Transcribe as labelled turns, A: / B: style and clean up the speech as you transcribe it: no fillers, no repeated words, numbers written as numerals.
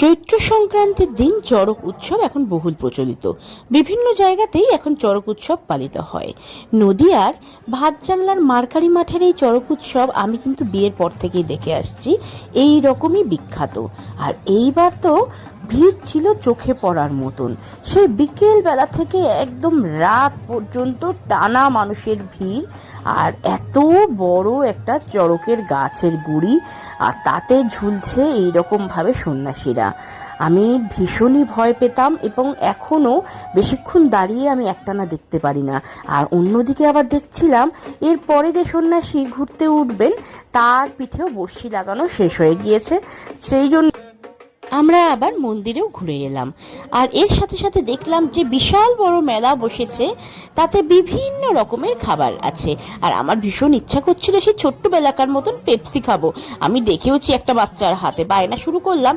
A: চৈত্র সংক্রান্তির দিন চড়ক উৎসব এখন বহুল প্রচলিত। বিভিন্ন জায়গাতেই এখন চড়ক উৎসব পালিত হয়। নদিয়ার ভাতজানলার মার্কারি মাঠের এই চড়ক উৎসব আমি কিন্তু বিয়ের পর থেকেই দেখে আসছি, এই রকমই বিখ্যাত। আর এইবার তো ভিড় ছিল চোখে পড়ার মতন। সেই বিকেল বেলা থেকে একদম রাত পর্যন্ত টানা মানুষের ভিড়। আর এত বড় একটা চড়কের গাছের গুড়ি, আর তাতে ঝুলছে এইরকম ভাবে সন্ন্যাসীরা। আমি ভীষণই ভয় পেতাম এবং এখনো বেশিক্ষণ দাঁড়িয়ে আমি একটানা দেখতে পারি না। আর অন্যদিকে আবার দেখছিলাম এরপরে যে সন্ন্যাসী ঘুরতে উঠবেন তার পিঠেও বড়শি লাগানো শেষ হয়ে গিয়েছে। সেই জন্য আমরা আবার মন্দিরেও ঘুরে এলাম। আর এর সাথে সাথে দেখলাম যে বিশাল বড় মেলা বসেছে, তাতে বিভিন্ন রকমের খাবার আছে। আর আমার ভীষণ ইচ্ছা করছিল সেই ছোট্ট বেলাকার মতন পেপসি খাবো। আমি দেখেওছি একটা বাচ্চার হাতে, বায়না শুরু করলাম